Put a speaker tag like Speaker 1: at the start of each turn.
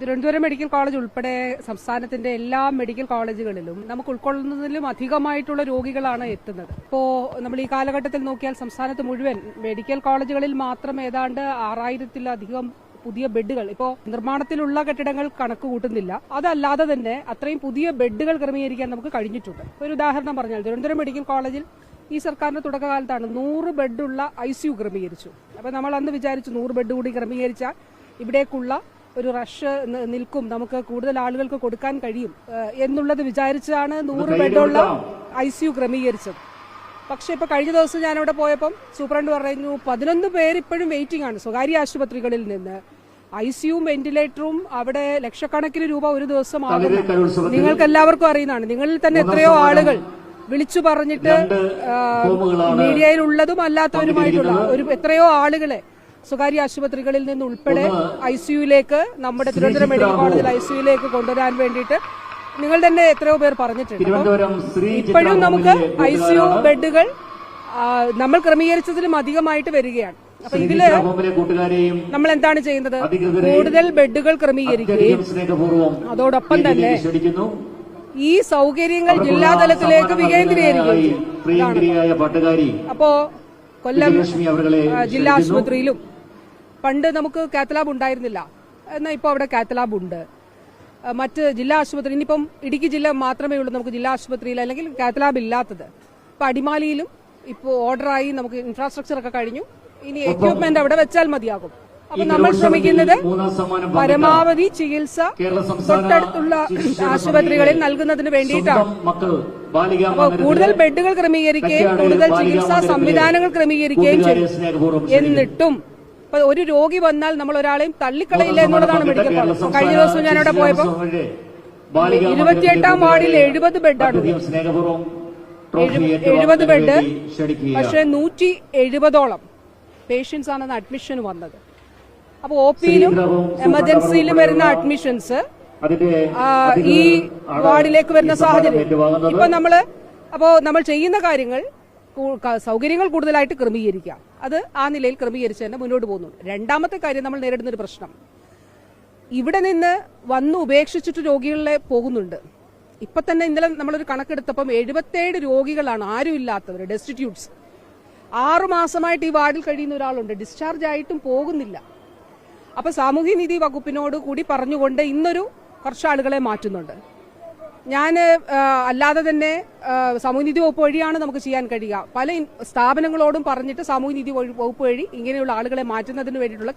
Speaker 1: Thiruvananthapuram medical college ഉൾപ്പെടെ സംസ്ഥാനത്തിന്റെ എല്ലാ മെഡിക്കൽ കോളേജുകളിലും നമുക്ക് ഉൾക്കൊള്ളുന്നതിലും അധികമായിട്ടുള്ള രോഗികളാണ് എത്തുന്നത്. ഇപ്പോൾ നമ്മൾ ഈ കാലഘട്ടത്തിൽ നോക്കിയാൽ സംസ്ഥാനത്ത് മുഴുവൻ മെഡിക്കൽ കോളേജുകളിൽ മാത്രം ഏതാണ്ട് 6000-ലധികം പുതിയ ബെഡുകൾ ഇപ്പോൾ നിർമ്മാണത്തിലുള്ള കെട്ടിടങ്ങൾ കണക്ക് കൂട്ടുന്നില്ല. അതല്ലാതെ തന്നെ അത്രയും പുതിയ ബെഡുകൾ ക്രമീകരിക്കാൻ നമുക്ക് കഴിഞ്ഞിട്ടുണ്ട്. ഒരു ഉദാഹരണം പറഞ്ഞാൽ തിരുവനന്തപുരം മെഡിക്കൽ കോളേജിൽ ഈ സർക്കാരിന്റെ തുടക്കകാലത്താണ് 100 ബെഡുള്ള ICU ക്രമീകരിച്ചു. അപ്പോൾ നമ്മൾ അന്ന് വിചാരിച്ചു 100 ബെഡ് കൂടി ക്രമീകരിച്ചാൽ ഇവിടേക്കുള്ള ഒരു റഷ് നിൽക്കും, നമുക്ക് കൂടുതൽ ആളുകൾക്ക് കൊടുക്കാൻ കഴിയും എന്നുള്ളത് വിചാരിച്ചാണ് 100 ബെഡുള്ള ICU ക്രമീകരിച്ചത്. പക്ഷെ ഇപ്പൊ കഴിഞ്ഞ ദിവസം ഞാനവിടെ പോയപ്പം സൂപ്രണ്ട് പറഞ്ഞു 11 പേര് ഇപ്പോഴും വെയിറ്റിംഗ് ആണ് സ്വകാര്യ ആശുപത്രികളിൽ നിന്ന്. ICUവും വെന്റിലേറ്ററും അവിടെ ലക്ഷക്കണക്കിന് രൂപ ഒരു ദിവസം ആകുന്നു. നിങ്ങൾക്ക് എല്ലാവർക്കും അറിയുന്നതാണ്. നിങ്ങളിൽ തന്നെ എത്രയോ ആളുകൾ വിളിച്ചു പറഞ്ഞിട്ട് മീഡിയയിൽ ഉള്ളതും അല്ലാത്തവരുമായിട്ടുള്ള എത്രയോ ആളുകളെ സ്വകാര്യ ആശുപത്രികളിൽ നിന്ന് ഉൾപ്പെടെ ICUയിലേക്ക് നമ്മുടെ തിരുവനന്തപുരം മെഡിക്കൽ കോളേജിൽ ICUയിലേക്ക് കൊണ്ടുവരാൻ വേണ്ടിയിട്ട് നിങ്ങൾ തന്നെ എത്രയോ പേർ പറഞ്ഞിട്ടുണ്ട്. ഇപ്പോഴും നമുക്ക് ICU ബെഡുകൾ നമ്മൾ ക്രമീകരിച്ചതിലും അധികമായിട്ട് വരികയാണ്. അപ്പൊ ഇതില് നമ്മൾ എന്താണ് ചെയ്യുന്നത്? കൂടുതൽ ബെഡുകൾ ക്രമീകരിക്കുകയും അതോടൊപ്പം തന്നെ ഈ സൗകര്യങ്ങൾ ജില്ലാതലത്തിലേക്ക് വികേന്ദ്രീകരിക്കുകയും. അപ്പോ കൊല്ലം ജില്ലാ ആശുപത്രിയിലും പണ്ട് നമുക്ക് കാത്തലാബ് ഉണ്ടായിരുന്നില്ല, എന്നാൽ ഇപ്പോൾ അവിടെ കാത്തലാബ് ഉണ്ട്. മറ്റ് ജില്ലാ ആശുപത്രി ഇനിയിപ്പം ഇടുക്കി ജില്ല മാത്രമേ ഉള്ളൂ നമുക്ക് ജില്ലാ ആശുപത്രിയിൽ അല്ലെങ്കിൽ കാത്തലാബ് ഇല്ലാത്തത്. ഇപ്പൊ അടിമാലിയിലും ഇപ്പോൾ ഓർഡറായി, നമുക്ക് ഇൻഫ്രാസ്ട്രക്ചർ ഒക്കെ കഴിഞ്ഞു. ഇനി എക്യുപ്മെന്റ് അവിടെ വെച്ചാൽ മതിയാകും. അപ്പൊ നമ്മൾ ശ്രമിക്കുന്നത് പരമാവധി ചികിത്സ തൊട്ടടുത്തുള്ള ആശുപത്രികളിൽ നൽകുന്നതിന് വേണ്ടിയിട്ടാണ്. അപ്പോൾ കൂടുതൽ ബെഡുകൾ ക്രമീകരിക്കുകയും കൂടുതൽ ചികിത്സാ സംവിധാനങ്ങൾ ക്രമീകരിക്കുകയും ചെയ്യും. എന്നിട്ടും ഇപ്പൊ ഒരു രോഗി വന്നാൽ നമ്മൾ ഒരാളെയും തള്ളിക്കളയില്ല എന്നുള്ളതാണ് മെഡിക്കൽ കോളേജ്. കഴിഞ്ഞ ദിവസം ഞാൻ അവിടെ പോയപ്പോൾ 28ാം വാർഡിൽ 70 ബെഡാണ്. 70 ബെഡ്, പക്ഷെ 170ഓളം പേഷ്യൻസ് ആണെന്ന് അഡ്മിഷൻ വന്നത്. അപ്പൊ OPയിലും എമർജൻസിയിലും വരുന്ന അഡ്മിഷൻസ് ഈ വാർഡിലേക്ക് വരുന്ന സാഹചര്യം. ഇപ്പൊ നമ്മൾ ചെയ്യുന്ന കാര്യങ്ങൾ സൗകര്യങ്ങൾ കൂടുതലായിട്ട് ക്രമീകരിക്കാം. അത് ആ നിലയിൽ ക്രമീകരിച്ച് തന്നെ മുന്നോട്ട് പോകുന്നു. രണ്ടാമത്തെ കാര്യം, നമ്മൾ നേരിടുന്ന ഒരു പ്രശ്നം, ഇവിടെ നിന്ന് വന്ന് ഉപേക്ഷിച്ചിട്ട് രോഗികളെ പോകുന്നുണ്ട്. ഇപ്പൊ തന്നെ ഇന്നലെ നമ്മളൊരു കണക്കെടുത്തപ്പം 77 രോഗികളാണ് ആരുമില്ലാത്തവർ, ഡെസ്റ്റിറ്റ്യൂട്ട്സ്. 6 മാസമായിട്ട് ഈ വാർഡിൽ കഴിയുന്ന ഒരാളുണ്ട്, ഡിസ്ചാർജ് ആയിട്ടും പോകുന്നില്ല. അപ്പൊ സാമൂഹ്യനീതി വകുപ്പിനോട് കൂടി പറഞ്ഞുകൊണ്ട് ഇന്നൊരു കുറച്ച് ആളുകളെ മാറ്റുന്നുണ്ട്. ഞാൻ അല്ലാതെ തന്നെ സാമൂഹ്യനീതി വകുപ്പ് വഴിയാണ് നമുക്ക് ചെയ്യാൻ കഴിയുക. പല സ്ഥാപനങ്ങളോടും പറഞ്ഞിട്ട് സാമൂഹ്യനീതി വകുപ്പ് വഴി ഇങ്ങനെയുള്ള ആളുകളെ മാറ്റുന്നതിന് വേണ്ടിയിട്ടുള്ള